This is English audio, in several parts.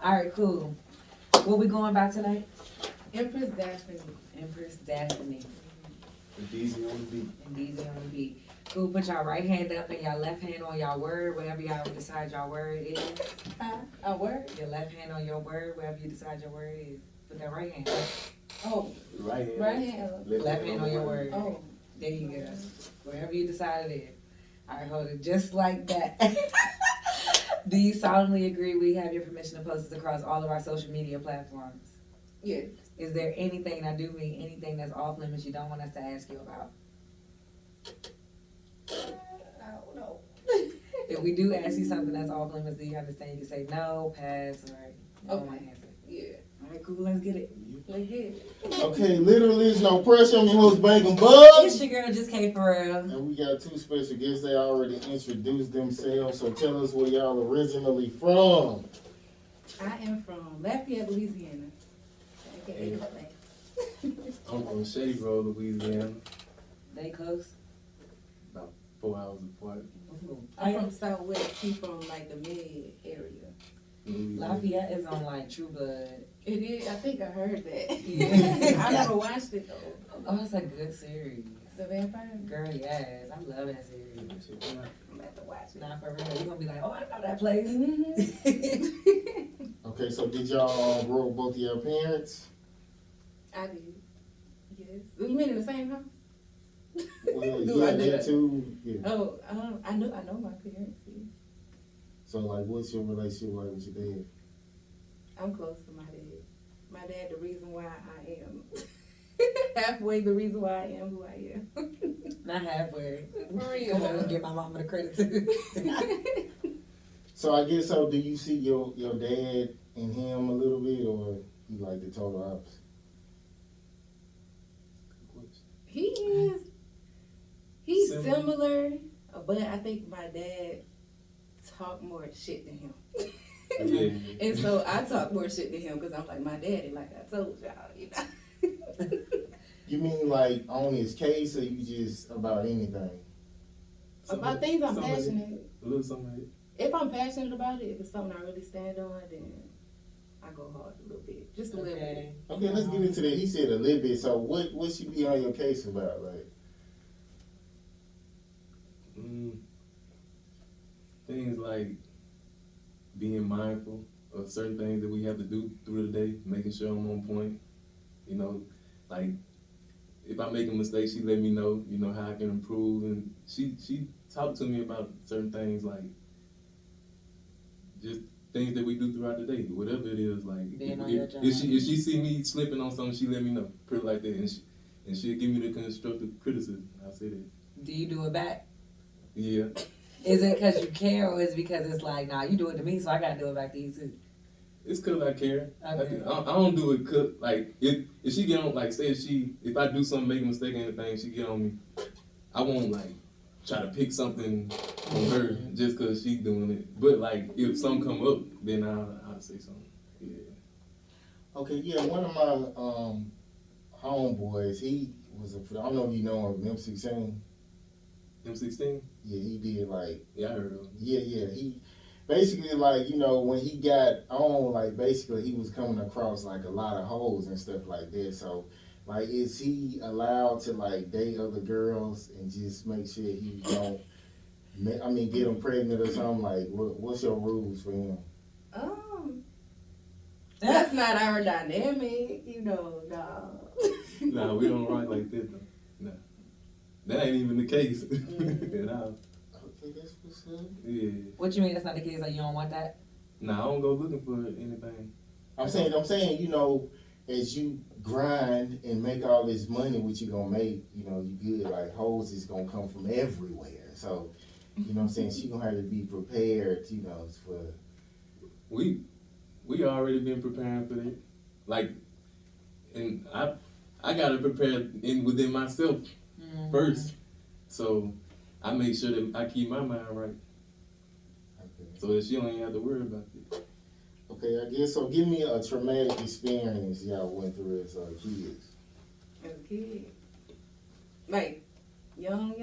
All right, cool. What we going by tonight? Empress Daphne. Empress Daphne. And DZ on the beat. And DZ on the beat. Cool, put y'all right hand up and y'all left hand on y'all word, wherever y'all decide y'all word is. A word? Your left hand on your word, wherever you decide your word is. Put that right hand up. Oh, Right hand. right hand up. Left hand on your word. Oh. There you go. Wherever you decide it is. All right, hold it just like that. Do you solemnly agree we have your permission to post this across all of our social media platforms? Yes. Is there anything, and I do mean anything that's off limits you don't want us to ask you about? I don't know. If we do ask you something that's off limits, do you understand? You can say no, pass, or you don't want to answer. Yeah. All right, cool, let's get it. Let's get it. Okay, literally, there's no pressure. I'm your host, Bacon It's Bugs. your girl, just came for real. And we got two special guests. They already introduced themselves. So tell us where y'all originally from. I am from Lafayette, Louisiana. AKA Hey. Atlanta. I'm from Shady Grove, Louisiana. They close. About 4 hours apart. I'm from Southwest. He's from like the mid area. Louisiana. Lafayette is on like True Blood. It is. I think I heard that. Yeah. I never watched it though. Oh, it's a good series. The Vampire. Girl, yes, I love that series. I'm gonna have to watch it. Not for real. You're gonna be like, oh, I know that place. Mm-hmm. Okay, so did y'all grow up both of your parents? I did. Yes. You mean in the same house? Well, Do yeah, I do that that? too. Yeah. Oh, I know my parents. Yeah. So, like, what's your relationship like with your dad? I'm close to my dad. My dad, the reason why I am halfway, the reason why I am who I am. Not halfway. For real. Come on, give my mama the credit too. So, I guess, so do you see your dad and him a little bit, or you like the total opposite? He's similar, but I think my dad talk more shit than him. Yeah. And so I talk more shit than him because I'm like my daddy, like I told y'all, you know. You mean like on his case, or you just about anything? About things I'm Somebody- passionate. A little something like If I'm passionate about it, if it's something I really stand on, then I go hard a little bit, just a little bit. Okay, let's get into that. He said a little bit. So, what she be on your case about, like? things like being mindful of certain things that we have to do through the day, making sure I'm on point. You know, like if I make a mistake, she let me know, you know, how I can improve, and she talked to me about certain things, like just things that we do throughout the day, whatever it is. Like Being on your job. if she see me slipping on something, she let me know, put it like that, and she'll give me the constructive criticism. I'll say that. Do you do it back? Yeah. Is it because you care, or is it because it's like, nah, you do it to me, so I gotta do it back to you too? It's cause I care. Okay. I don't do it cause, like, if she get on, like, say if I do something, make a mistake or anything, she get on me, I won't, like, try to pick something on her just cause she doing it. But, like, if something come up, then I'll say something. Yeah. Okay, yeah, one of my homeboys, he was I don't know if you know him, M16. M16? Yeah, he did like, Yeah, I heard of him. yeah, he basically like, you know, when he got on, like basically he was coming across like a lot of hoes and stuff like that. So, like, is he allowed to like date other girls and just make sure he don't, get them pregnant or something? Like, what's your rules for him? That's not our dynamic, you know, no. Nah, we don't rock like that, though. Nah. That ain't even the case. At all. Okay, that's what's up. Yeah. What you mean that's not the case? Like you don't want that? Nah, I don't go looking for anything. I'm saying, you know, as you grind and make all this money, what you gonna make, you know, you good. Like, hoes is gonna come from everywhere. So, you know what I'm saying? She gonna have to be prepared, you know, for. We already been preparing for that. Like, and I gotta prepare within myself first. So I make sure that I keep my mind right, Okay. so that she don't even have to worry about it. Okay, I guess so. Give me a traumatic experience y'all went through as kids. As a kid. Like, young?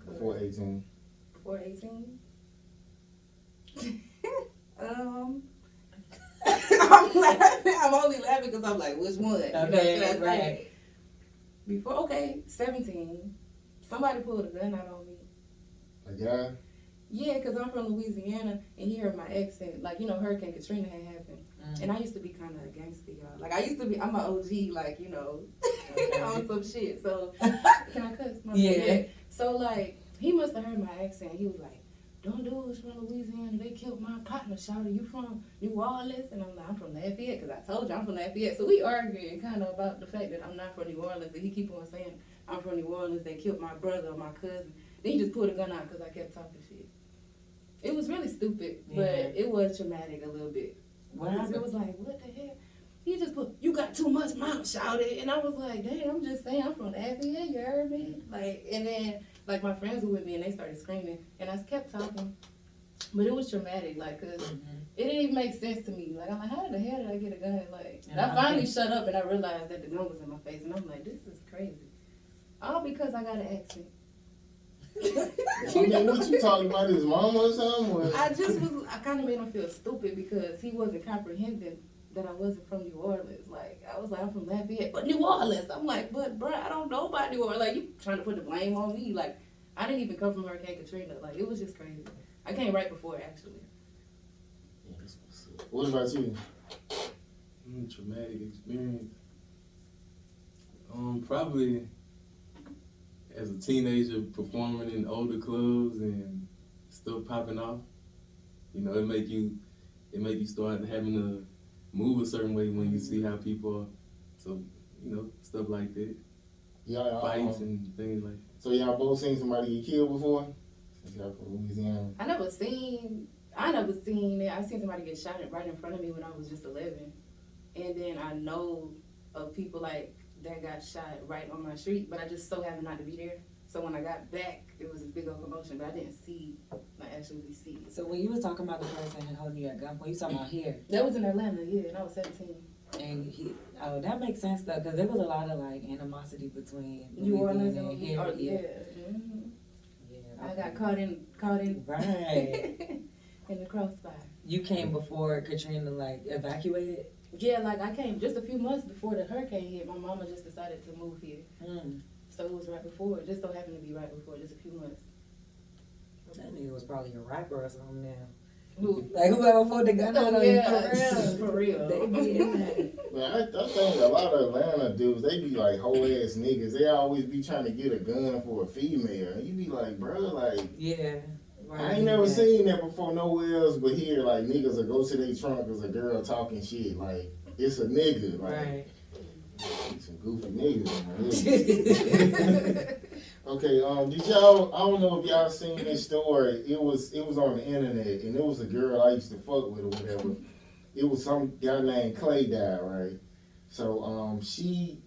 Before 18. Before 18? I'm laughing. I'm only laughing because I'm like, which one? You know, should I Okay, say? right. Before, 17, somebody pulled a gun out on me. A guy? Yeah, because I'm from Louisiana, and he heard my accent. Like, you know, Hurricane Katrina had happened. And I used to be kind of against it, y'all. Like, I'm an OG, like, you know, on some shit. So, can I cuss? Yeah. So, like, he must have heard my accent. He was like, "Don't dudes from Louisiana, they killed my partner, shouted, you from New Orleans?" And I'm like, "I'm from Lafayette," because I told you I'm from Lafayette. So we arguing kind of about the fact that I'm not from New Orleans. And he keep on saying, "I'm from New Orleans, they killed my brother or my cousin." Then he just pulled a gun out because I kept talking shit. It was really stupid, but it was traumatic a little bit. What Because happened? it was like, what the hell? He just put, "You got too much mouth," shouted. And I was like, dang, I'm just saying, I'm from Lafayette, you heard me? Like, and then, like, my friends were with me and they started screaming. And I kept talking. But it was traumatic, like, because it didn't even make sense to me. Like, I'm like, how the hell did I get a gun? Like, and I finally shut up and I realized that the gun was in my face. And I'm like, this is crazy. All because I got an accent. I mean, what you talking about? His mama or something? Or? I kind of made him feel stupid because he wasn't comprehending that I wasn't from New Orleans. Like, I was like, I'm from Lafayette, but New Orleans. I'm like, but bruh, I don't know about New Orleans. Like, you trying to put the blame on me. Like, I didn't even come from Hurricane Katrina. Like, it was just crazy. I came right before, actually. What about you? Traumatic experience. Probably as a teenager performing in older clubs and stuff popping off. You know, it make you start having to move a certain way when you see how people are. So, you know, stuff like that. Yeah, Fights and things like that. So y'all both seen somebody get killed before? Since y'all from Louisiana. I never seen it. I seen somebody get shot right in front of me when I was just 11. And then I know of people like that got shot right on my street, but I just so happened not to be there. So when I got back, it was this big old commotion, but I didn't actually see it. So when you was talking about the person holding you at gunpoint, you talking about here? That was in Atlanta, yeah, and I was 17. And that makes sense though, because there was a lot of like animosity between New Orleans Louisiana and here. yeah. Mhm. Yeah, I got caught in right. in the crossfire. You came before Katrina like evacuated. Yeah, like I came just a few months before the hurricane hit. My mama just decided to move here. So it was right before. It just so happened to be right before, just a few months. That nigga was probably a rapper or something now. Who? Like whoever pulled the gun out on you, Yeah, for real. They be in that. Man, I think a lot of Atlanta dudes, they be like whole ass niggas. They always be trying to get a gun for a female. And you be like, bro, like, Yeah. Right. I ain't never seen that before nowhere else but here. Like, niggas will go to their trunk as a girl talking shit. Like, it's a nigga. Like, Right. some goofy niggas. Man. Okay, did y'all? I don't know if y'all seen this story. It was on the internet, and it was a girl I used to fuck with or whatever. It was some guy named Clay died, right? So she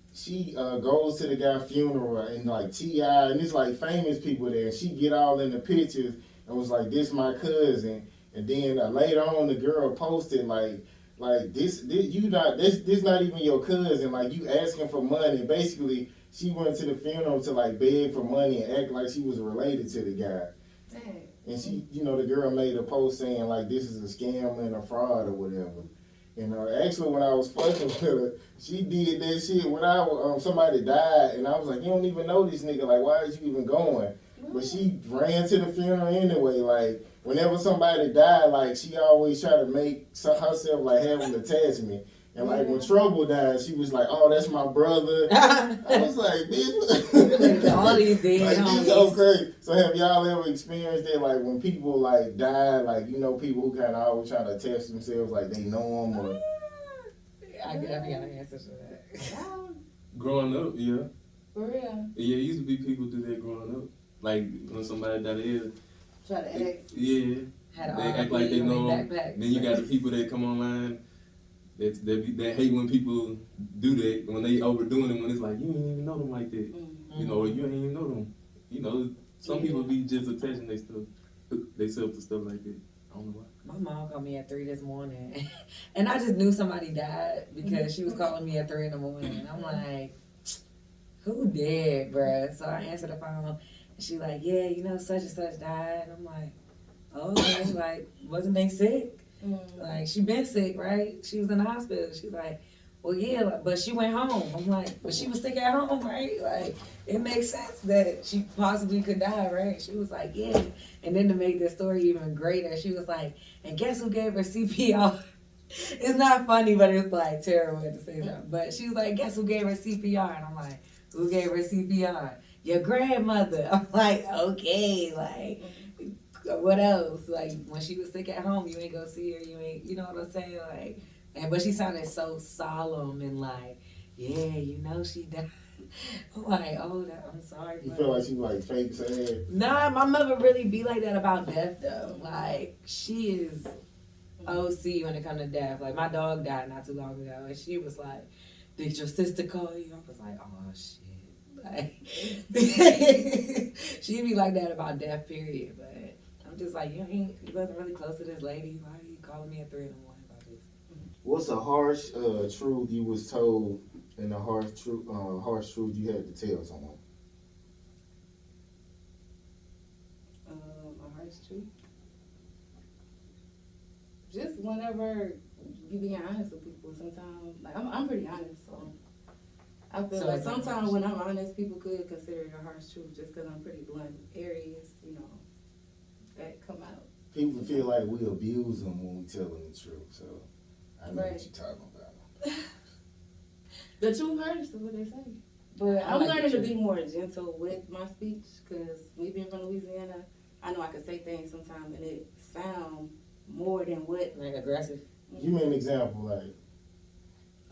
goes to the guy's funeral and like T.I. and it's like famous people there. And she get all in the pictures and was like, "This my cousin." And then later on, the girl posted like this not even your cousin. Like, you asking for money. Basically, she went to the funeral to like beg for money and act like she was related to the guy. Dang. And she, the girl made a post saying like this is a scam and a fraud or whatever. And actually, when I was fucking with her, she did that shit when somebody died, and I was like, you don't even know this nigga. Like, why is you even going? But she ran to the funeral anyway. Like, whenever somebody died, like, she always try to make herself like have an attachment. And like when Trouble died, she was like, "Oh, that's my brother." I was like, "Bitch, all these dead like, homies." this so crazy." So have y'all ever experienced that? Like when people like die, like people who kind of always try to attach themselves, like they know them or. I got an answer to that. Growing up, yeah. For real. Yeah, it used to be people do that growing up. Like when somebody died here. Try to act. Yeah. Had They act like they know 'em. backpacks. Then you got the people that come online that hate when people do that, when they overdoing it, when it's like, you ain't even know them like that. Mm-hmm. You know, or you ain't even know them. Some people be just attaching themselves to stuff like that. I don't know why. My mom called me at 3 this morning, and I just knew somebody died because she was calling me at 3 in the morning. And I'm like, who dead, bruh? So I answered the phone, and she like, yeah, such and such died. And I'm like, oh, okay. Like, wasn't they sick? Like, she been sick, right? She was in the hospital. She's like, well, yeah, like, but she went home. I'm like, but she was sick at home, right? Like, it makes sense that she possibly could die, right? She was like, yeah. And then to make the story even greater, she was like, and guess who gave her CPR? It's not funny, but it's like terrible to say that. But she was like, guess who gave her CPR? And I'm like, who gave her CPR? Your grandmother. I'm like, okay, like, what else? Like, when she was sick at home, you ain't go see her, you know what I'm saying? Like, but she sounded so solemn and like, yeah, you know she died. I'm like, oh, I'm sorry. You but- feel like she like fake sad? Nah, my mother really be like that about death though. Like, she is OC when it comes to death. Like, my dog died not too long ago, and she was like, did your sister call you? I was like, oh shit. Like, she be like that about death, period. But I'm just like, you wasn't really close to this lady. Why are you calling me at 3 in the morning about this? What's a harsh truth you was told and a harsh truth you had to tell someone? A harsh truth. Just whenever you being honest with people, sometimes like I'm pretty honest, so I feel So like it's not sometimes harsh. when I'm honest, people could consider it a harsh truth just because I'm pretty blunt. Areas, that come out. People feel like we abuse them when we tell them the truth, so I know what Right. you're talking about. The truth hurts, is what they say. But I I'm like the learning to truth. be more gentle with my speech because me being from Louisiana, I know I can say things sometimes and it sound more than what. Like aggressive. Give me an example, like,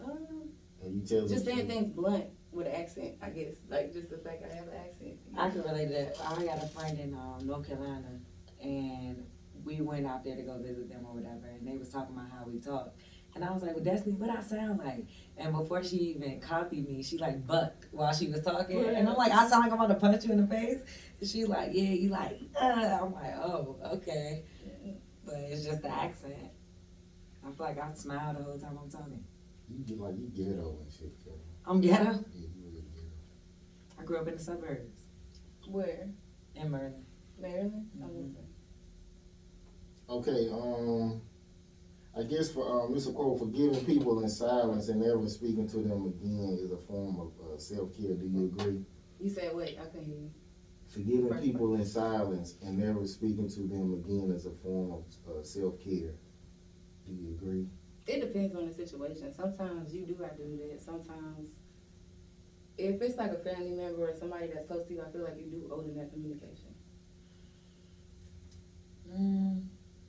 Um, when you tell just the saying truth. things blunt with an accent, I guess. Like just the fact I have an accent. I can relate to that. I got a friend in North Carolina, and we went out there to go visit them or whatever, and they was talking about how we talk. And I was like, well, Destiny, what I sound like? And before she even copied me, she like bucked while she was talking. And I'm like, I sound like I'm about to punch you in the face? And she's like, yeah, you like, I'm like, oh, okay. But it's just the accent. I feel like I smile the whole time I'm talking. You get like you ghetto and shit. Girl. I'm ghetto. Yeah, you really ghetto. I grew up in the suburbs Where? in Maryland. Maryland? Mhm. Okay, I guess for it's a quote: "Forgiving people in silence and never speaking to them again is a form of self-care." Do you agree? You said wait, I couldn't hear you. Forgiving Right. people in silence and never speaking to them again is a form of self-care. Do you agree? It depends on the situation. Sometimes you do have to do that. Sometimes if it's like a family member or somebody that's close to you, I feel like you do owe them that communication.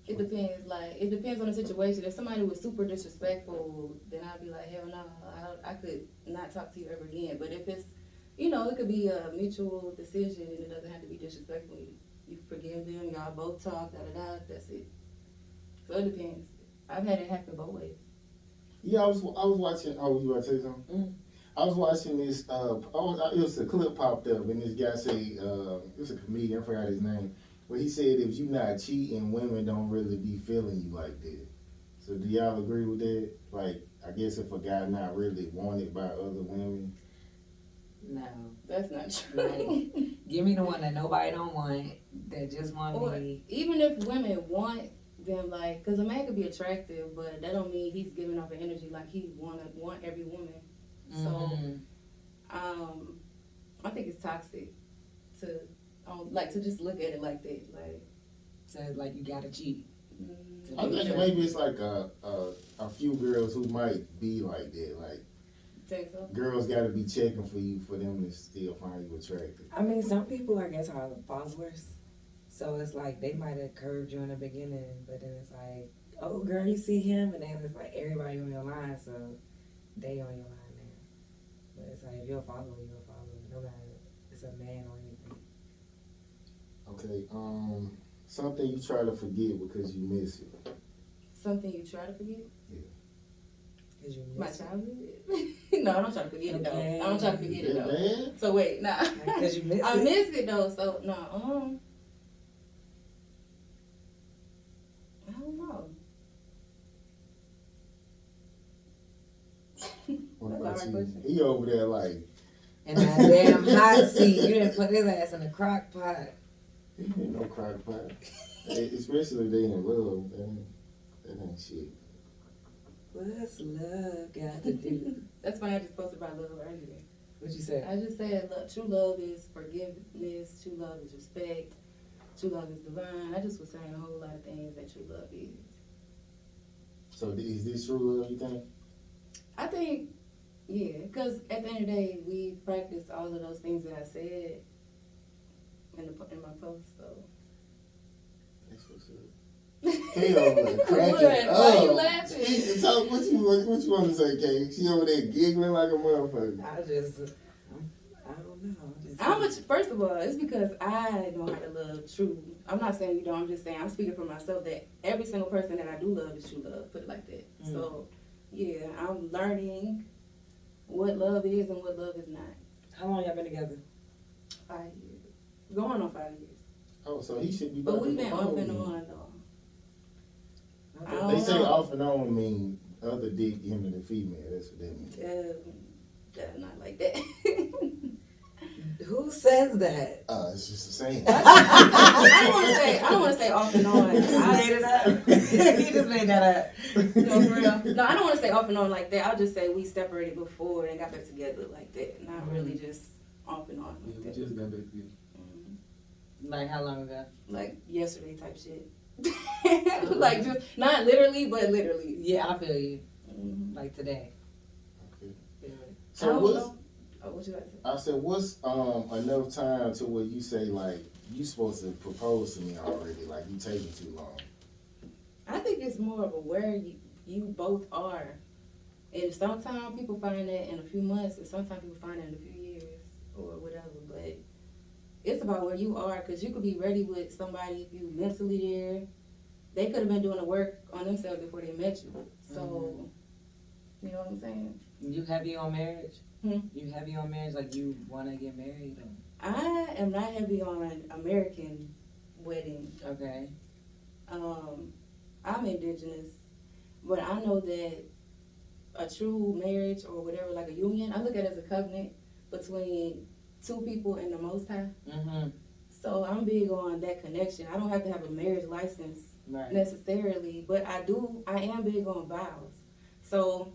It depends. Like it depends on the situation. If somebody was super disrespectful, then I'd be like, hell no, I could not talk to you ever again. But if it's, it could be a mutual decision and it doesn't have to be disrespectful. You forgive them. Y'all both talk. Da da da. That's it. So it depends. I've had it happen both ways. Yeah, I was watching. Oh, you want to say something? Mm. I was watching this. It was a clip popped up, and this guy say, it was a comedian. I forgot his name, but he said if you not cheating, women don't really be feeling you like that. So do y'all agree with that? Like, I guess if a guy not really wanted by other women, No. That's not true. Right. Give me the one that nobody don't want, that just want Or me. even if women want them, like, because a man could be attractive, but that don't mean he's giving off an energy like he want every woman. So, Mhm. I think it's toxic to, to just look at it like that. Like, So like you gotta cheat. I think maybe it's like a few girls who might be like that. Like, think so? girls got to be checking for you for them to still find you attractive. I mean, some people I guess are followers, so it's like they might have curved you in the beginning, but then it's like, oh girl, you see him, and then it's like everybody on your line, so they on your line now. But it's like if you're a follower, you're a follower, no matter if it's a man or anything. Okay, something you try to forget because you miss it. Something you try to forget? Cause you My miss it. childhood? No, I don't try to forget it though. Okay. I don't try to forget it That though. bad? So wait, nah. Cause you miss I it. missed it though, so no, I don't know. What That's a about hard you? question. He over there like, And that damn hot seat, you didn't put his ass in the crock pot. he ain't no crack pot. Especially if they in love, man. That ain't shit. What's love got to do? That's why I just posted about love earlier. What you say? I just said true love is forgiveness, true love is respect, true love is divine. I just was saying a whole lot of things that true love is. So is this true love, you think? I think, yeah, because at the end of the day, we practice all of those things that I said in my post, so. That's what's up. Kay over there cracking What? up. Why you laughing? What you want to say, Kay? She over there giggling like a motherfucker. I don't know. First of all, it's because I know how to love true. I'm not saying you don't, I'm just saying I'm speaking for myself that every single person that I do love is true love, put it like that. So, yeah, I'm learning what love is and what love is not. How long y'all been together? 5 years. Going on 5 years. Oh, so he should be. But we've back been on off the and phone. on, though. I They don't say know. off and on mean other dick, him and the female. That's what that means. That's not like that. Who says that? It's just the same. I don't want to say off and on. He just made it up. He just made that up. No, for real. No, I don't want to say off and on like that. I'll just say we separated before and got back together like that. Not really just off and on Yeah, like we that. just got back together. Like how long ago? Like yesterday type shit. Like just not literally, but literally. Yeah, I feel you. Mm-hmm. Like today. Okay. Yeah. So what's? Oh, what you got to say? I said, what's enough time to where you say like you supposed to propose to me already? Like you taking too long. I think it's more of a where you both are. And sometimes people find that in a few months, and sometimes people find it in a few years or whatever. But it's about where you are, because you could be ready with somebody if you mentally there. They could have been doing the work on themselves before they met you. So, you know what I'm saying? You heavy on marriage? Hmm? You heavy on marriage? Like you want to get married? Or? I am not heavy on American wedding. Okay. I'm indigenous, but I know that a true marriage or whatever, like a union, I look at it as a covenant between two people and the Most High. Mm-hmm. So I'm big on that connection. I don't have to have a marriage license Right. necessarily, but I am big on vows. So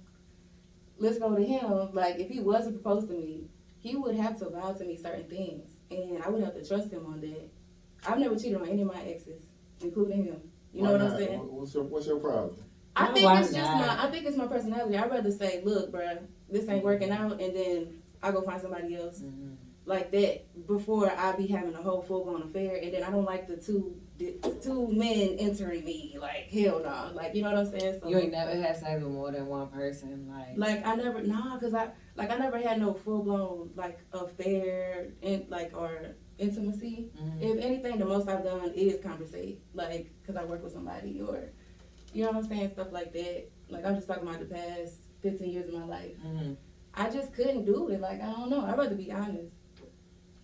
let's go to him. Like if he was to propose to me, he would have to vow to me certain things, and I would have to trust him on that. I've never cheated on any of my exes, including him. You know Why what I'm not? saying? What's your problem? I No, think why it's just not? I think it's my personality. I'd rather say, look, bruh, this ain't working out, and then I go find somebody else Mm-hmm. like that before I be having a whole full blown affair, and then I don't like the two men entering me. Like hell no, like you know what I'm saying? So You ain't never had sex with more than one person, like I never cause I never had no full blown like affair and or intimacy. Mhm. If anything, the most I've done is conversate, like cause I work with somebody or you know what I'm saying, stuff like that. Like I'm just talking about the past 15 years of my life. Mhm. I just couldn't do it. Like I don't know. I'd rather be honest.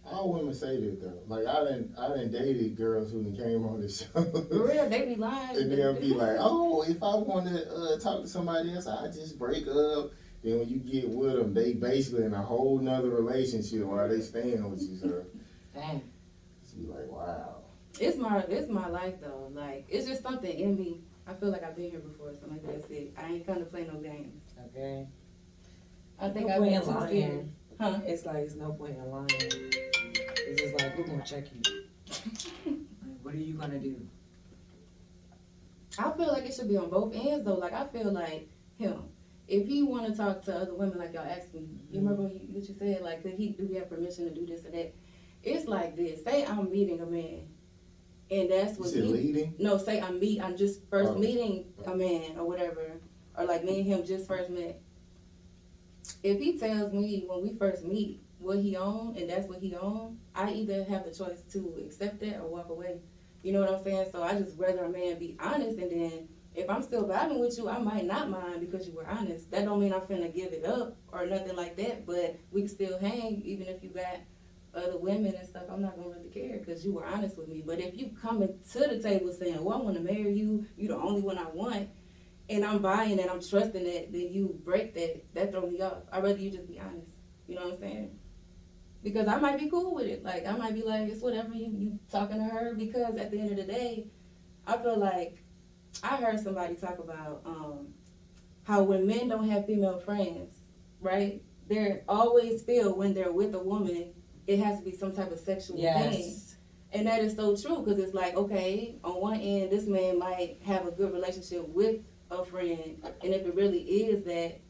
All women say that though. Like I done dated girls who came on the show. For real, they be lying. And they'll be like, oh, if I want to talk to somebody else, I just break up. Then when you get with them, they basically in a whole nother relationship while they staying with you. So Dang. it's be like, wow. It's my life though. Like it's just something in me. I feel like I've been here before. So like that's it. I ain't come to play no games. Okay. I think No I've point been in too lying. serious. Huh? It's like it's no point in lying. It's just like we're gonna check you. Like, what are you gonna do? I feel like it should be on both ends though. Like I feel like him. If he want to talk to other women, like y'all asked me, you remember what you said? Like, do we have permission to do this or that? It's like this. Say I'm meeting a man, and that's You what said leading? No, say I'm just first Oh. meeting a man or whatever, or like me and him just first met. If he tells me when we first meet what he own and that's what he own, I either have the choice to accept that or walk away. You know what I'm saying? So I just rather a man be honest, and then if I'm still vibing with you, I might not mind because you were honest. That don't mean I'm finna give it up or nothing like that, but we can still hang even if you got other women and stuff. I'm not gonna really care because you were honest with me. But if you coming to the table saying, well, I want to marry you, you the only one I want, and I'm buying and I'm trusting that, then you break that throw me off. I'd rather you just be honest. You know what I'm saying? Because I might be cool with it. Like, I might be like, it's whatever, you talking to her. Because at the end of the day, I feel like I heard somebody talk about how when men don't have female friends, right? They're always feel when they're with a woman, it has to be some type of sexual thing. Yes. And that is so true because it's like, okay, on one end, this man might have a good relationship with a friend, and if it really is that,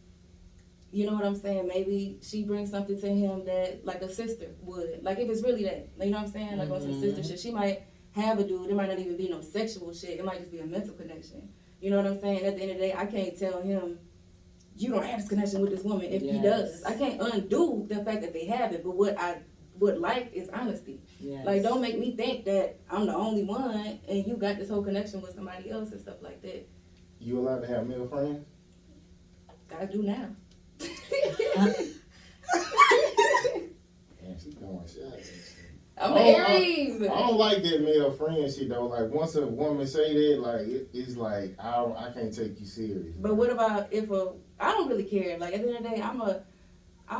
you know what I'm saying? Maybe she brings something to him that like a sister would. Like if it's really that, you know what I'm saying? Like on some sister shit, she might have a dude. It might not even be no sexual shit. It might just be a mental connection. You know what I'm saying? At the end of the day, I can't tell him you don't have this connection with this woman if he does. I can't undo the fact that they have it. But what I would like is honesty. Yes. Like don't make me think that I'm the only one and you got this whole connection with somebody else and stuff like that. You allowed to have male friends? I do now. Man, she going shots. I'm an an Aries. I don't like that male friend shit though. Like once a woman say that, like it's like I can't take you serious. But what about if I don't really care. Like at the end of the day, I'm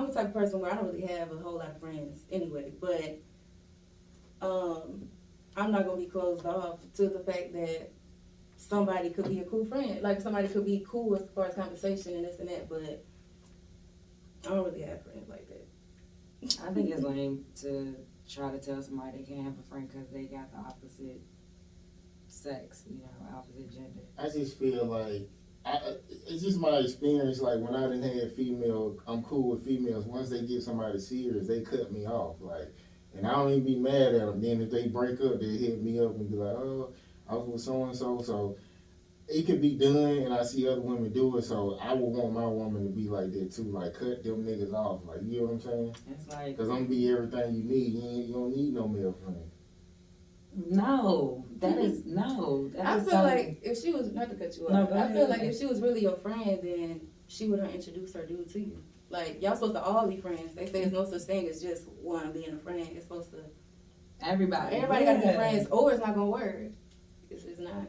the type of person where I don't really have a whole lot of friends anyway. But I'm not gonna be closed off to the fact that somebody could be a cool friend. Like somebody could be cool as far as conversation and this and that. But I don't really have friends like that. I think it's lame to try to tell somebody they can't have a friend because they got the opposite sex, you know, opposite gender. I just feel like it's just my experience. Like when I didn't have female, I'm cool with females. Once they get somebody serious, they cut me off. Like, and I don't even be mad at them. Then if they break up, they hit me up and be like, "Oh, I was with so and so." So it could be done, and I see other women do it. So I would want my woman to be like that too. Like cut them niggas off. Like you know what I'm saying? It's like, Cause I'm gonna be everything you need. You don't need no male friend. no, that is no. That I is feel something- like if she was, not to cut you No, off, go I feel ahead. like if she was really your friend, then she would have introduced her dude to you. Like, y'all supposed to all be friends. They say there's no such thing as just one being a friend. It's supposed to, everybody gotta be friends, or it's not gonna work. It's not.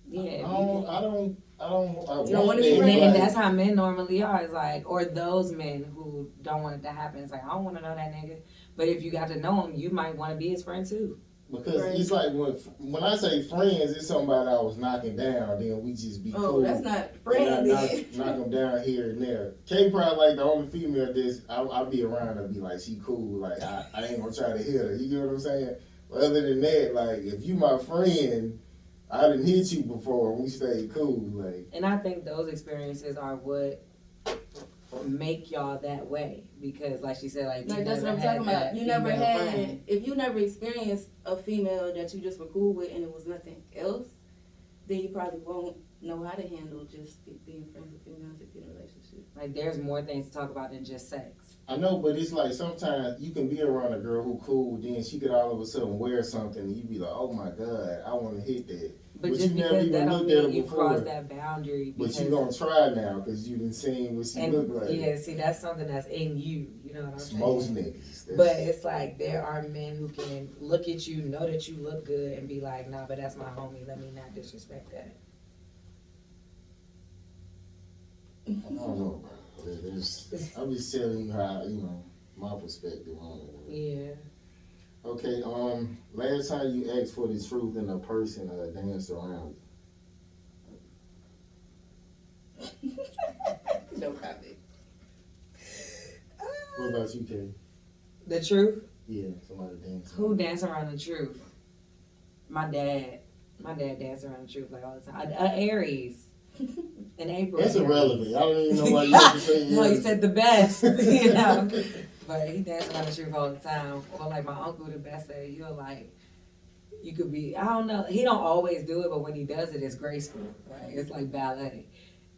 Yeah, I if you don't. can- I don't. I don't. You don't wanna want be that, And, then, friends? and like- that's how men normally are. It's like, or those men who don't want it to happen. It's like, I don't want to know that nigga. But if you got to know him, you might want to be his friend too. Because Right. it's like when I say friends, it's somebody I was knocking down. Then we just be Oh, cool. that's not And friend. I knock them down here and there. K probably like the only female that I'll be around and be like, she cool. Like I ain't gonna try to hit her. You get what I'm saying? But other than that, like if you my friend, I didn't hit you before and we stayed cool. Like And I think those experiences are what make y'all that way. Because, like she said, like, Like, you that's what never I'm had talking about. that You never female had, friend. if you never experienced a female that you just were cool with and it was nothing else, then you probably won't know how to handle just being friends with females if you're in a relationship. Like, there's more things to talk about than just sex. I know, but it's like sometimes you can be around a girl who cool, then she could all of a sudden wear something and you be like, oh my god, I want to hit that. But But just you never because even that don't looked at her mean you before. cross that boundary. But Because, you gonna try now because you done seen what she and look like. yeah, see, that's something that's in you. You know what I'm It's saying? most niggas. That's- But it's like there are men who can look at you, know that you look good, and be like, nah, but that's my homie. Let me not disrespect that. I don't know about it. I'm just telling you how, my perspective on it. Yeah. Okay, last time you asked for the truth and a person danced around you. No comment. What about you, Kay? The truth? Yeah, somebody danced. Who dance around the truth? My dad. My dad danced around the truth like all the time. Aries. In April. That's Aries. irrelevant. I don't even know why you have to say No, he Aries. said the best, you know. But he danced around the truth all the time. Or like my uncle, the best at it, you're like, you could be, I don't know. He don't always do it, but when he does it, it's graceful. Right? It's like ballet.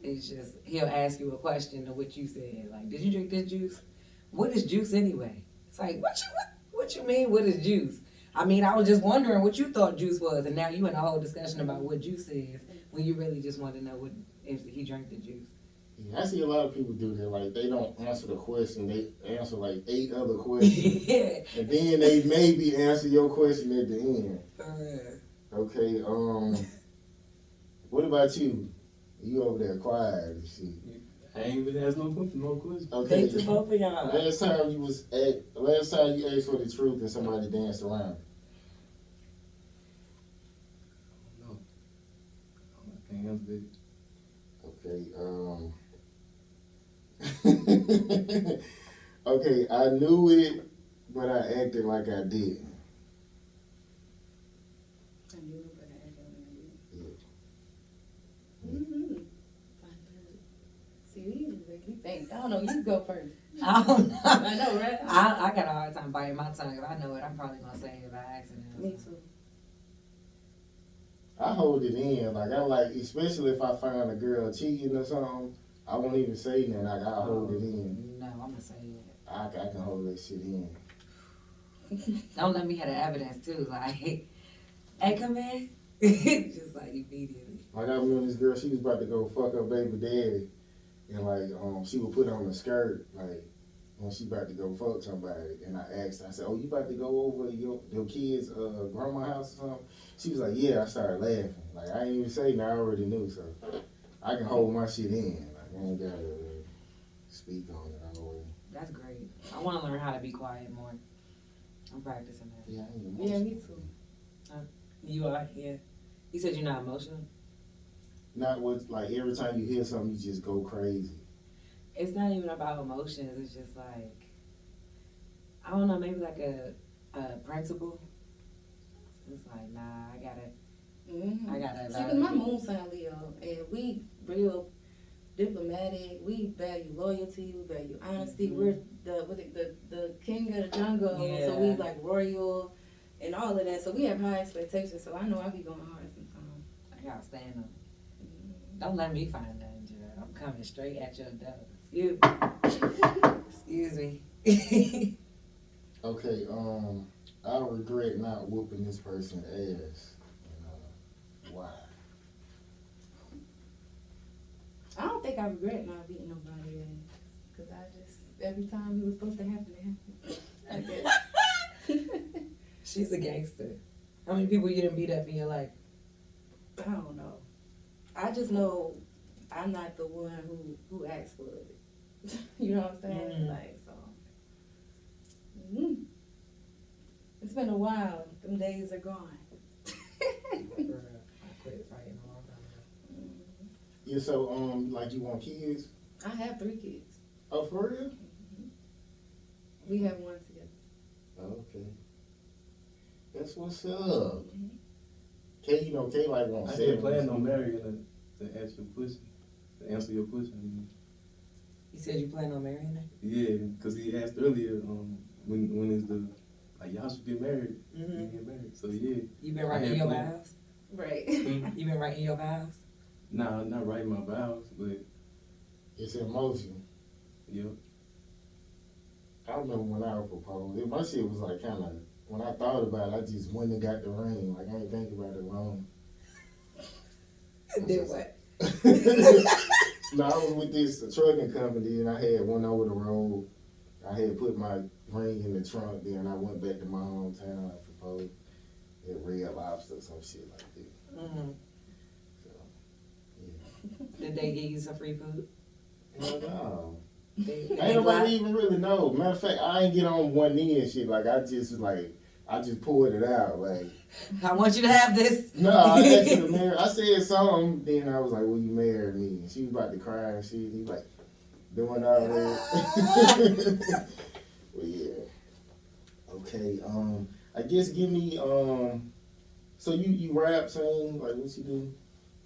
It's just, he'll ask you a question to what you said. Like, did you drink this juice? What is juice anyway? It's like, what you mean, what is juice? I mean, I was just wondering what you thought juice was, and now you in a whole discussion about what juice is, when you really just want to know what if he drank the juice. Yeah, I see a lot of people do that. Like, they don't answer the question. They answer like 8 other questions. Yeah. And then they maybe answer your question at the end. Uh, Okay, what about you? You over there quiet and shit. I ain't even asked no question. Okay. Thanks to both of y'all. Last time you asked for the truth and somebody danced around. No. mindset. Okay, okay, I knew it, but I acted like I didn't. I knew it, but I acted like I did. Yeah. Mm-hmm. See, these make me think. I don't know. You go first. I don't know. I know, right? I got a hard time biting my tongue. If I know it, I'm probably gonna say it by accident. Me too. I hold it in. Like, I like, especially if I find a girl cheating or something, I won't even say nothing. Like, I hold it in. No, I'm gonna say it. I can hold that shit in. Don't let me have the evidence too. Like, hey, come in. Just like immediately. Like, I remember this girl, she was about to go fuck her baby daddy. And, like, she would put on a skirt, like, when she about to go fuck somebody. And I asked her, I said, oh, you about to go over your kids' grandma house or something? She was like, yeah. I started laughing. Like, I ain't even say nothing. I already knew, so I can hold my shit in. Like, I ain't got to speak on it. I always. That's great. I want to learn how to be quiet more. I'm practicing that. Yeah, I ain't Yeah, emotional. me too. You are? Yeah. You said you're not emotional? Not what, like, every time you hear something, you just go crazy. It's not even about emotions. It's just like, I don't know, maybe like a principle. It's like, nah, I gotta Mm-hmm. I gotta See, 'cause my moon sign Leo, and we real diplomatic. We value loyalty. We value honesty. Mhm. We're the king of the jungle. So Yeah. we like royal and all of that. So we have high expectations. So I know I be going hard sometimes. I gotta stand on. Mm-hmm. Don't let me find nothing, Jared. I'm coming straight at your door. Excuse me. Okay, I regret not whooping this person's ass. Why? I don't think I regret not beating nobody ass. Cause I just every time it was supposed to happen, it happened. I guess. She's a gangster. How many people you done beat up in your life? I don't know. I just know I'm not the one who asked for it. You know what I'm saying? Mm. Like, so. It's been a while. Them days are gone. I quit fighting a long time ago. Yeah, so, like, you want kids? I have 3 kids. Oh, for real? We have one together. Okay. That's what's up. Kay, Kay like wants I 7. didn't plan on marrying her to ask your question, to answer your question. You said you plan on marrying her? Yeah, because he asked earlier, when is the, like, y'all should get married. Mm-hmm. Get married. So yeah. You been writing your planned. vows? Right. You been writing your vows? Nah, not writing my vows, but It's emotion. yeah. I remember when I proposed. My shit was like kind of, when I thought about it, I just went and got the ring. Like, I ain't think about it long. Did what? No, I was with this trucking company and I had one over the road. I had put my ring in the trunk, then I went back to my hometown. I proposed at Red Lobster, some shit like that. Mm-hmm. So, yeah. Did they give you some free food? Hell no. They Ain't nobody even really know. Matter of fact, I ain't get on one knee and shit. Like, I just pulled it out. Like, I want you to have this. no, I asked her to marry. I said something, then I was like, will you marry me? And she was about to cry and shit. He like, doing all that. Well, yeah. Okay, I guess give me, so you rap, sing, like what you do?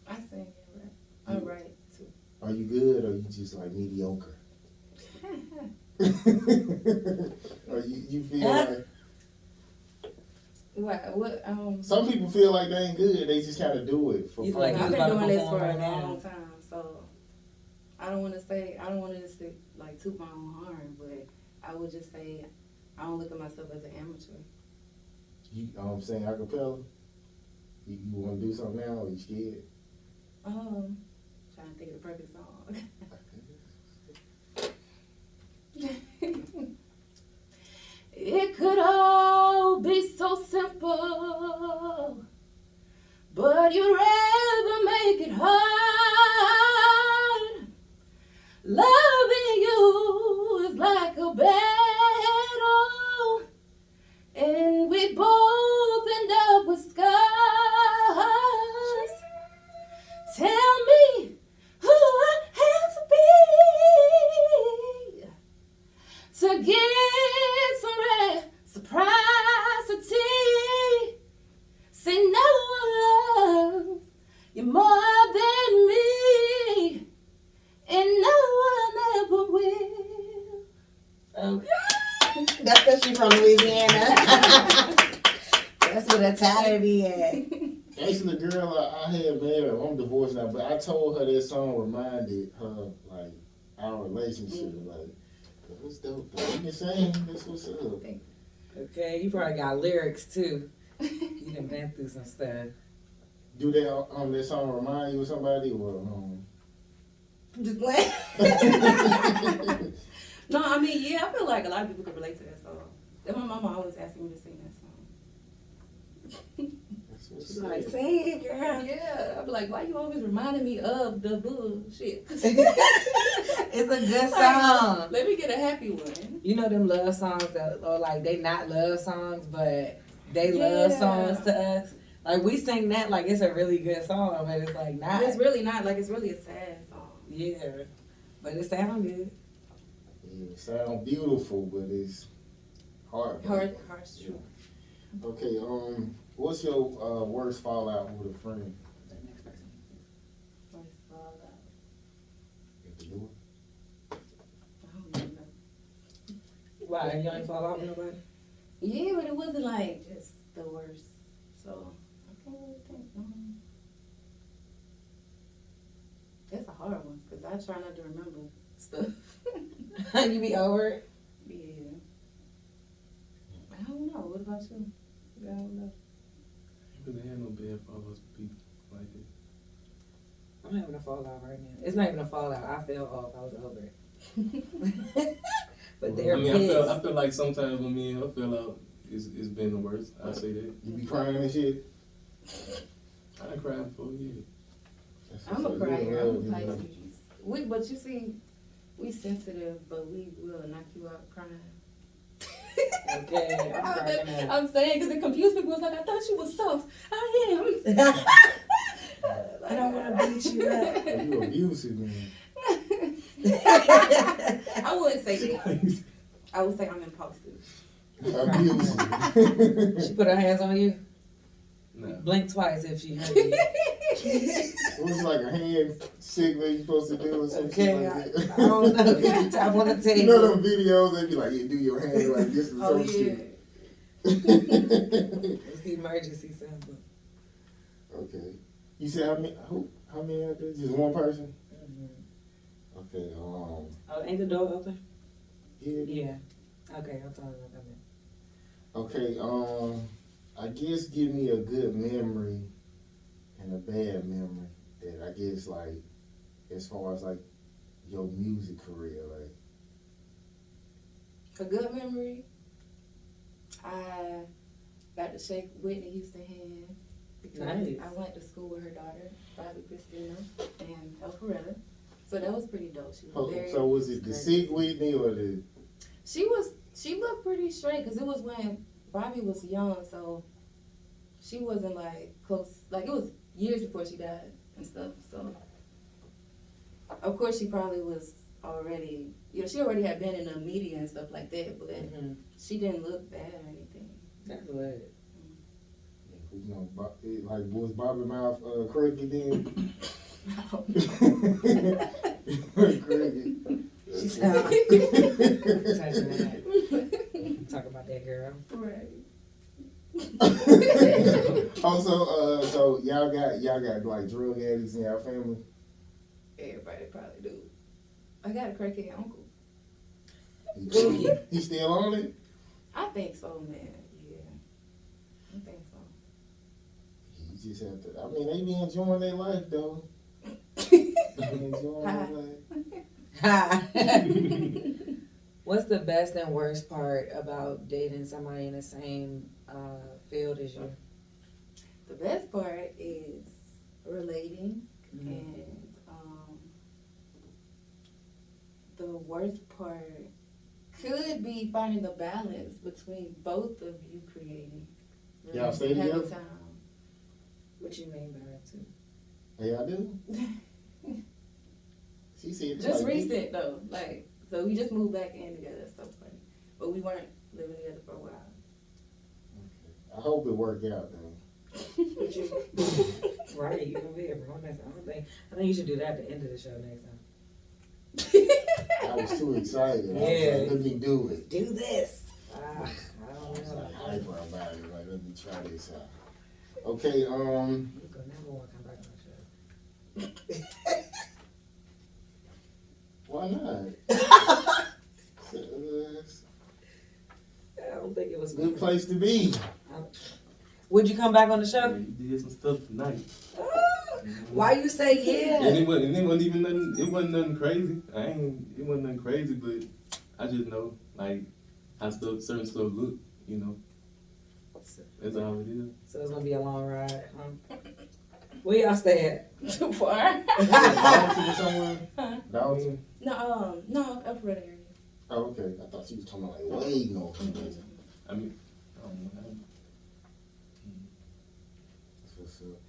I sing and rap. I write too. Are you good or you just like mediocre? Or you feel like, What? some people feel like they ain't good, they just kind of do it for You fun. like I've you been about to doing this perform for a right now. long time, so I don't want to say like toot my own horn, but I would just say I don't look at myself as an amateur. You saying acapella? You want to do something now or you scared? Trying to think of the perfect song. It could all be so simple, but you'd rather make it hard. Loving you is like a battle, and we both end up with scars. Tell me from Louisiana. That's what a Tyler be at. Actually, the girl I had married, I'm divorced now, but I told her that song reminded her, like, our relationship. Like, that was dope, though. You can sing, that's what's up. Okay, you probably got lyrics too. You done been through some stuff. Do that that song remind you of somebody, or I'm just playing. No, I mean, yeah, I feel like a lot of people can relate to that song. And my mama always asking me to sing that song. That's what's She's up. like, sing it, girl. Yeah, I'm like, why you always reminding me of the bullshit? It's a good song. Let me get a happy one. You know them love songs that are like they not love songs, but they love Yeah. songs to us. Like we sing that like it's a really good song, but it's like not. It's really not, like, it's really a sad song. Yeah, but it sounds good. Yeah, it sound beautiful, but it's hard. Harsh truth. Okay, what's your worst fallout with a friend? The next person. Worst fallout. At the door? I don't even know. Why you ain't fall out with nobody? Yeah, but it wasn't like just the worst. So I can't really think. It's a hard one because I try not to remember stuff. You be over it? Yeah. I don't know. What about you? I don't know. But they had no bad fallouts with people like that. I'm having a fallout right now. It's not even a fallout. I fell off. I was over it. But they're I mean, pissed. I feel like sometimes when me and her fell out, it's been the worst. I say that. You be crying and shit? I cried before, yeah. That's I'm a what's up. crier. You I'm know, a Pisces. But you see, we sensitive, but we will knock you out crying. Okay, I'm cracking up. I'm saying because it confused people. It's like, I thought you was soft. I am. I don't want to beat you up. You abusive, man. I wouldn't say that. I would say I'm impulsive. Abusive. She put her hands on you. Nah. Blink twice if she heard you. It was like a hand signal you supposed to do or some Okay, shit I like that. don't know. Tap on the table. You know them videos, they be like, yeah, do your hand like this or Oh some yeah. shit. It's the emergency symbol. Okay. You said how many out there? Just one person? Mm-hmm. Okay, Oh, ain't the door open? yeah. Yeah. Okay, I'm talking about that. Okay, I guess give me a good memory and a bad memory that I guess like as far as like your music career, like A good memory. I got to shake Whitney Houston hand because Nice. I went to school with her daughter, Bobby Christina, and Elpharetta. So that was pretty dope. She was very. so was it the sick Whitney or the She looked pretty straight because it was when Bobby was young, so she wasn't like close. Like it was years before she died and stuff. So of course she probably was already, she already had been in the media and stuff like that, but Mm-hmm. she didn't look bad or anything. That's good. you know, like was Bobby Mouth crooked then? I don't know. Crooked. She Talk about that girl. Right. Also, so y'all got like drug addicts in y'all family? Everybody probably do. I got a crackhead uncle. He still on it? I think so, man. Yeah. I think so. You just have to. I mean, they be enjoying their life though. They enjoying their life. What's the best and worst part about dating somebody in the same field as you? The best part is relating, Mm-hmm. and the worst part could be finding the balance between both of you creating. Y'all stay Having together? time. What you mean by that too? Hey, I do. She said Just like, recent though, like, so we just moved back in together. It's so funny, but we weren't living together for a while. I hope it worked out though. Right, you gonna be here for one next time. I think you should do that at the end of the show next time. I was too excited. I was Yeah. like, let me do it. Do this. was like hyper about it. Like, let me try this out. Okay, You could never want to come back on the show. why not? I don't think it was Good place to be. Would you come back on the Yeah, show? you did some stuff tonight. Why you say And yeah? it wasn't even nothing. It wasn't nothing crazy. It wasn't nothing crazy, but I just know like how certain stuff look. You know, that's all it is. So it's gonna be a long ride. Huh? Where y'all stay at? Too far. Dalton or somewhere? Huh? Dalton? No, Alpharetta area. Oh, okay. I thought you was talking about like way north. I mean, I don't know. That's what's up.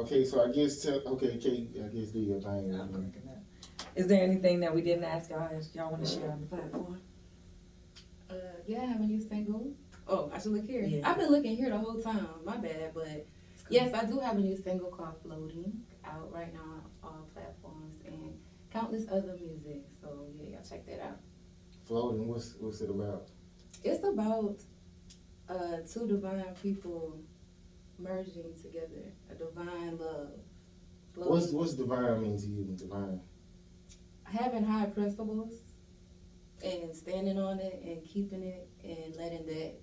Okay, so I guess okay, Kate, I guess do your thing. I'm cracking up. Is there anything that we didn't ask y'all that y'all want to share on the platform? Yeah, I have a new single. Oh, I should look here. Yeah. I've been looking here the whole time. My bad, but yes, I do have a new single called "Floating" out right now on all platforms and countless other music. So yeah, y'all check that out. Floating, what's it about? It's about two divine people merging together, a divine love. Floating. What's divine mean to you? Divine. Having high principles and standing on it and keeping it and letting that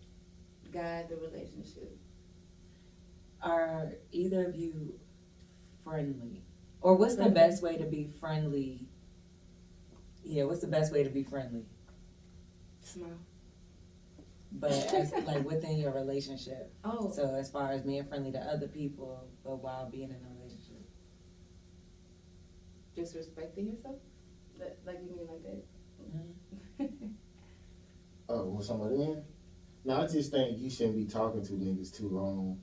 guide the relationship. Are either of you friendly? Or what's the best way to be friendly? Yeah, what's the best way to be friendly? Smile. But as, like within your relationship. Oh, So as far as being friendly to other people, but while being in a relationship. just respecting yourself? Like you mean like that? Oh, was somebody in? No, I just think you shouldn't be talking to niggas too long,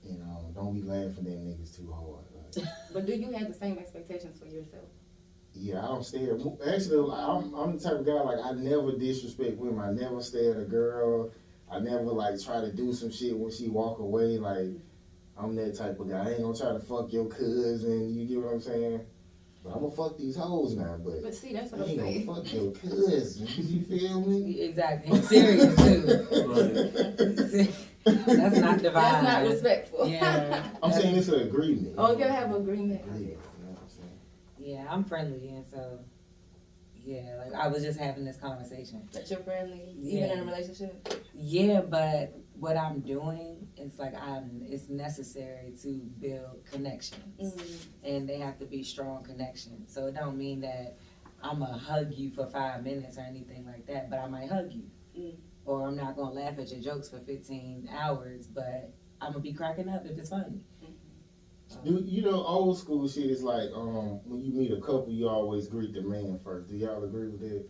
and don't be laughing at niggas too hard. Like, But do you have the same expectations for yourself? yeah, I don't stare. Actually, I'm the type of guy like I never disrespect women. I never stare at a girl. I never like try to do some shit when she walk away. Like I'm that type of guy. I ain't gonna try to fuck your cousin. You get what I'm saying? But I'm gonna fuck these hoes now. But see, that's I what I'm ain't saying. gonna fuck your cousin. You feel me? Exactly. He's serious too. That's not divine. That's not respectful. Yeah. I'm saying it's an agreement. Oh, you gotta have agreement. Yeah, you know what I'm saying? Yeah, I'm friendly, and so yeah, like I was just having this conversation. That you're friendly, even Yeah. in a relationship. Yeah, but what I'm doing is like it's necessary to build connections, and they have to be strong connections. So it don't mean that I'm gonna hug you for 5 minutes or anything like that, but I might hug you, or I'm not gonna laugh at your jokes for 15 hours, but I'm gonna be cracking up if it's funny. Do you know old school shit is like when you meet a couple, you always greet the man first. Do y'all agree with that?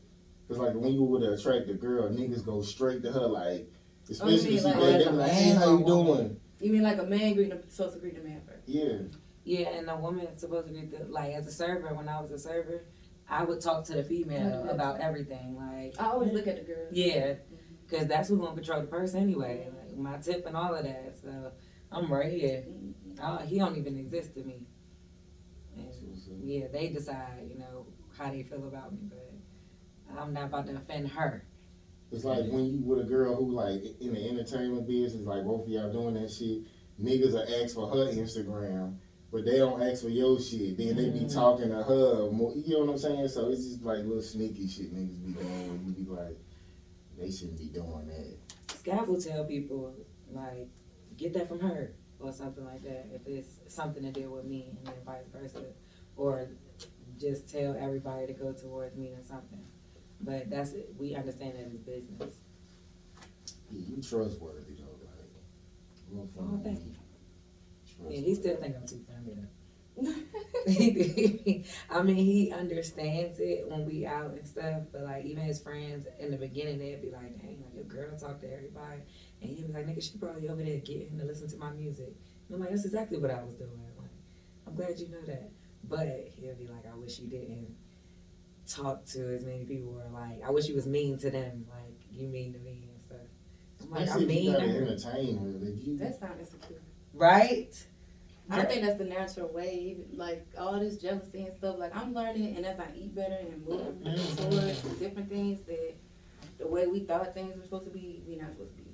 Cause like when you would attract a girl, niggas go straight to her like, especially if she like bad, as they a be like, man hey, how or you woman? doing? You mean like a man supposed to greet the man first? Yeah. Yeah, and the woman is supposed to be like as a server. When I was a server, I would talk to the female about everything. Like I always look at the girl. yeah, because that's who's gonna control the purse anyway. Like my tip and all of that. So I'm right here. He don't even exist to me. And yeah, they decide, how they feel about me, but I'm not about to offend her. It's like when you with a girl who like in the entertainment business, like both of y'all doing that shit, niggas will ask for her Instagram, but they don't ask for your shit. Then they be talking to her more, you know what I'm saying? So it's just like little sneaky shit niggas be doing where you be like, they shouldn't be doing that. Scav will tell people, like, get that from her or something like that if it's something to deal with me, and then vice versa. Or just tell everybody to go towards me or something. But we understand that it's business. Yeah, you trustworthy though, like. Oh, thank you. Yeah, he still think I'm too friendly though. I mean, he understands it when we out and stuff, but like even his friends in the beginning, they'd be like, dang, like your girl talk to everybody. And he'd be like, nigga, she probably over there getting to listen to my music. And I'm like, that's exactly what I was doing. Like, I'm glad you know that. But he'll be like, I wish you didn't talk to as many people, or like, I wish you was mean to them, like you mean to me and stuff. I'm like, I'm mean You to gotta her. entertain her. Like you, That sounds insecure. Right? I think that's the natural way. Like all this jealousy and stuff. Like I'm learning, and as I eat better and move towards different things, that the way we thought things were supposed to be, we're not supposed to be.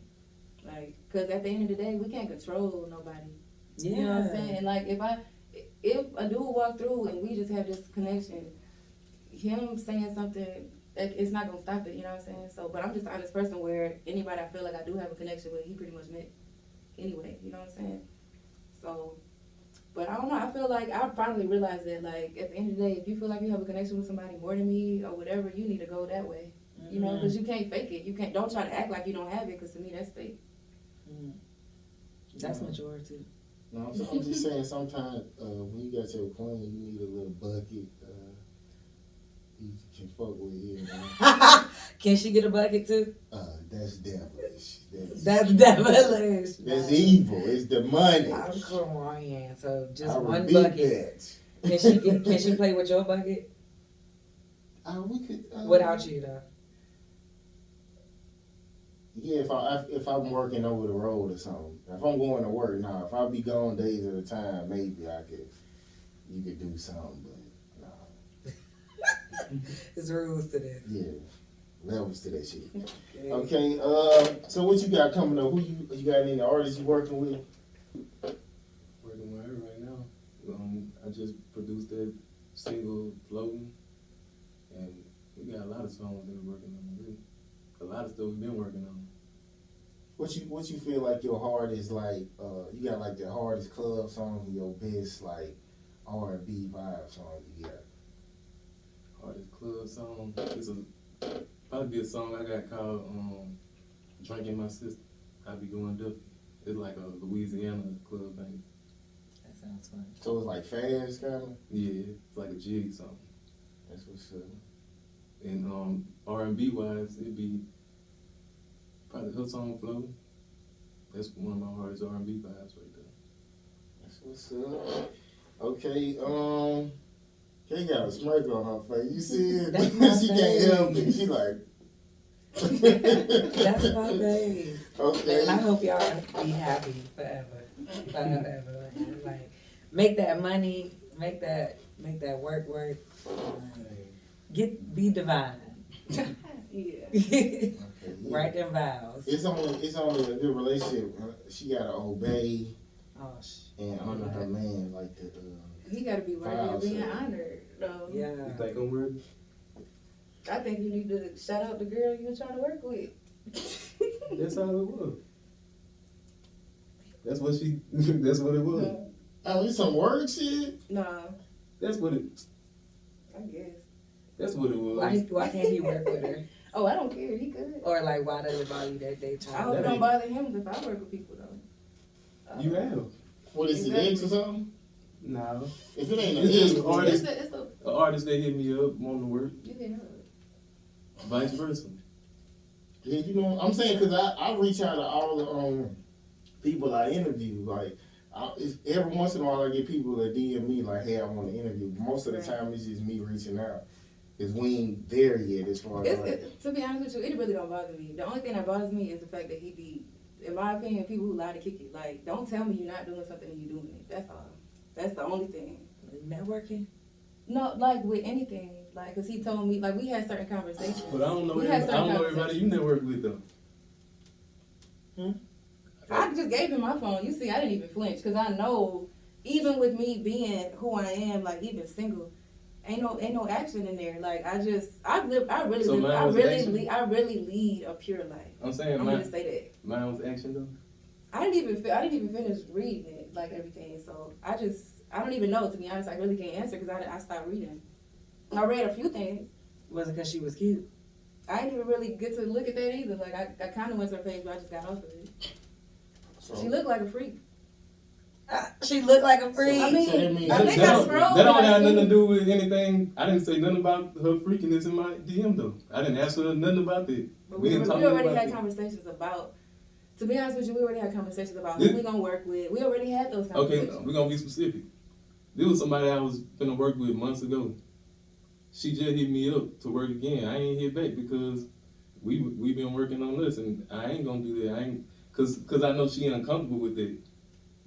Like, cause at the end of the day, we can't control nobody. Yeah. You know what I'm saying? Like, if a dude walk through and we just have this connection, him saying something, like, it's not gonna stop it. You know what I'm saying? So, but I'm just an honest person where anybody I feel like I do have a connection with, he pretty much met anyway. You know what I'm saying? So, but I don't know. I feel like I finally realized that, like, at the end of the day, if you feel like you have a connection with somebody more than me or whatever, you need to go that way. You know, because you can't fake it. You can't. Don't try to act like you don't have it, because to me that's fake. That's majority. No, I'm just saying sometimes when you got your queen, you need a little bucket you can fuck with here, man. Can she get a bucket too? That's devilish. That's devilish. That's evil. It's demonic. I'm crying. So just I one repeat bucket. that. Can she play with your bucket? We could. Without you though. Yeah, if I'm working over the road or something. If I'm going to work, if I be gone days at a time, maybe you could do something, but no. There's rules to this. Yeah, levels to that shit. Okay. Okay, so what you got coming up? Who you got any artists you working with? Working with her right now. I just produced that single "Floating," and we got a lot of songs that we're working on. Really. A lot of stuff we've been working on. What you feel like your hardest, like you got like the hardest club song and your best like R&B vibe song you got? Hardest club song. It's probably be a song I got called "Drinking My Sister." I be going Duffy. It's like a Louisiana club thing. That sounds fun. So it's like fast kind of? Yeah, it's like a jig song. That's what's up. And R&B wise, it'd be probably her song "Flow." That's one of my hardest R&B vibes right there. That's what's up. Okay, Kay got a smirk on her face. You see it? That's my She can't help it. She like. That's my babe. Okay. And I hope y'all be happy forever. Forever. Like, make that money, make that work. Be divine. Yeah. Write them vows. It's only a good relationship. She gotta obey Oh, and honor her man like the. He got to be worthy of being honored, though. yeah. You think I'm worthy? I think you need to shout out the girl you were trying to work with. That's all it was. That's what she. That's what it was. Oh, it's some word shit. Nah, That's what it. I guess. That's what it was. Why can't he work with her? Oh, I don't care. He could. Or like, why does it bother you that they I try? hope it don't bother him if I work with people, though. You have. What is it, ex or something? No. If it ain't It's an just ex, artist. It's a, An artist that hit me up wanting to work. you can Vice versa. yeah, you know, I'm saying because I reach out to all the people I interview. Like, every once in a while I get people that DM me like, "Hey, I want to interview." Most of the time it's just me reaching out. Cause we ain't there yet as far as like, to be honest with you, it really don't bother me. The only thing that bothers me is the fact that he be, in my opinion, people who lie to kick it. Like, don't tell me you're not doing something and you're doing it. That's all. That's the only thing. Networking? No, like with anything. Like, cause he told me, like, we had certain conversations. But I don't know. We had I don't know certain everybody you network with though. I just gave him my phone. You see, I didn't even flinch because I know, even with me being who I am, like even single, ain't no action in there. Like I really lead a pure life. I'm saying I'm gonna say that. mine was action though. I didn't even finish reading it, like everything. So I don't even know, to be honest. I really can't answer because I stopped reading. I read a few things. Was it because she was cute? I didn't even really get to look at that either. Like I kind of went to her page, but I just got off of it. so, She looked like a freak. She looked like a freak. I mean, So that means- I think I scrolled. That don't and I have nothing to seen- do with anything. I didn't say nothing about her freakiness in my DM though. I didn't ask her nothing about that. But We we didn't talk already about had that. conversations about. To be honest with you, we already had conversations about This- who we gonna work with. We already had those Okay, conversations. we're gonna be specific. There was somebody I was gonna work with months ago. She just hit me up to work again. I ain't hit back because we been working on this, and I ain't gonna do that. I ain't cause I know she uncomfortable with it.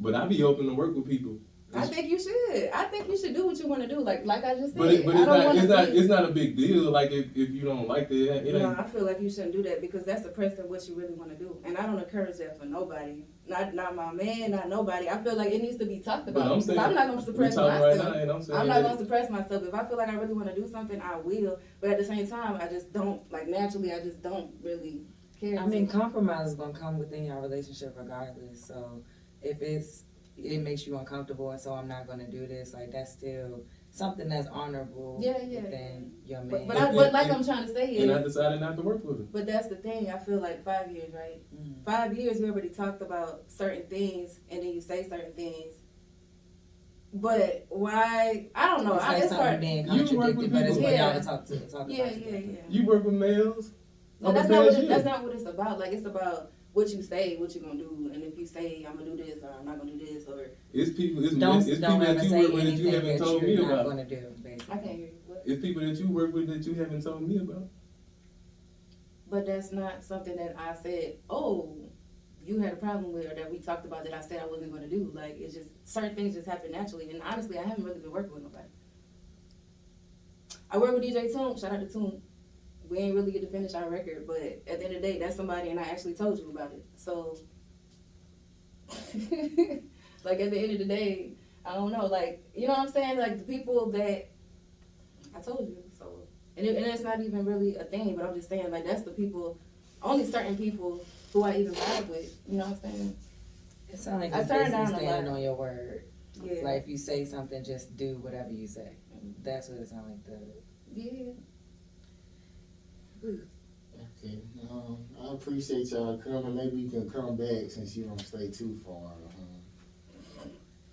But I be open to work with people. I think you should. I think you should do what you want to do. Like I just said. But it's not a big deal. Like if you don't like it ain't. No, I feel like you shouldn't do that because that's suppressing what you really want to do, and I don't encourage that for nobody. Not my man, not nobody. I feel like it needs to be talked about. I'm saying, I'm not gonna suppress myself. Right now, and I'm saying I'm not gonna suppress myself. If I feel like I really want to do something, I will. But at the same time, I just don't like naturally. I just don't really care. I mean, compromise is gonna come within your relationship regardless. So if it makes you uncomfortable, and so I'm not gonna do this. Like that's still something that's honorable. Within your man. But like I'm trying to say is, and I decided not to work with him. But that's the thing. I feel like 5 years, right? Mm-hmm. 5 years, we already talked about certain things, and then you say certain things. But why? I don't know. It's like It's something hard. being You work with contradicted, but it's people. for y'all Yeah. to talk about. Yeah. You work with males. No, that's not what it's about. Like it's about what you say, what you gonna do, and if you say I'm gonna do this or I'm not gonna do this, or It's people. It's Don't people ever that you say work with that you anything haven't that told you're me not about. gonna do. Basically. I can't hear you. What? It's people that you work with that you haven't told me about. But that's not something that I said. Oh, you had a problem with, or that we talked about that I said I wasn't gonna do. Like it's just certain things just happen naturally, and honestly, I haven't really been working with nobody. I work with DJ Toon. Shout out to Toon. We ain't really get to finish our record, but at the end of the day, that's somebody, and I actually told you about it. So, like at the end of the day, I don't know. Like you know what I'm saying? Like the people that I told you. So, and it's not even really a thing, but I'm just saying like that's the people, only certain people who I even vibe with. You know what I'm saying? It sounds like I you're turned basically down a standing lot. on your word. Yeah. Like if you say something, just do whatever you say. That's what it sounds like. Yeah. Okay. I appreciate y'all coming. Maybe you can come back since you don't stay too far.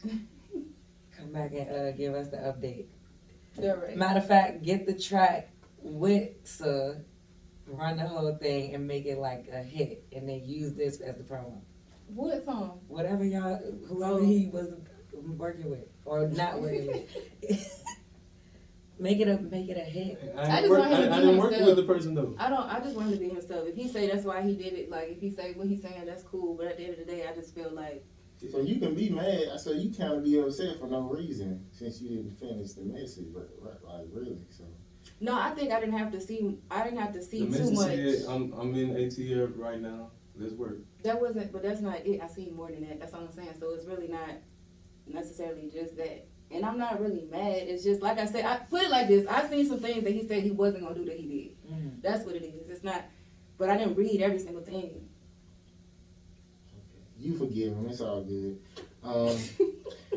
Come back and give us the update. They're right. Matter of fact, get the track with run the whole thing and make it like a hit, and then use this as the promo. What song? Whatever y'all, whoever he was working with or not working with, make it a hit. I just want him to I be didn't work himself. with the person though. I just want him to be himself. If he say that's why he did it, like if he say what he's saying, that's cool. But at the end of the day, I just feel like So you can be mad. So you kind of be upset for no reason since you didn't finish the message, right? Like really. So no, I think I didn't have to see The too message much. said, I'm in ATL right now. Let's work. That wasn't, but that's not it. I see more than that. That's all I'm saying. So it's really not necessarily just that. And I'm not really mad. It's just like I said. I put it like this. I seen some things that he said he wasn't gonna do that he did. Mm. That's what it is. It's not. But I didn't read every single thing. you forgive him. It's all good.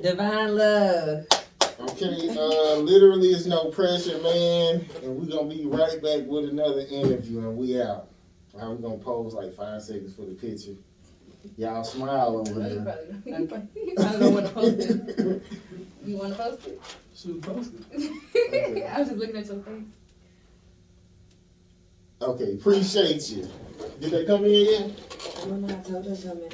Divine love. Okay, literally it's no pressure, man. And we're gonna be right back with another interview and we out. We're gonna pose like 5 seconds for the picture. Y'all smile over You there. probably don't want to post it. You want to post it? Should post it. I was just looking at your face. Okay, appreciate you. Did they come in yet? I don't know. I told her something.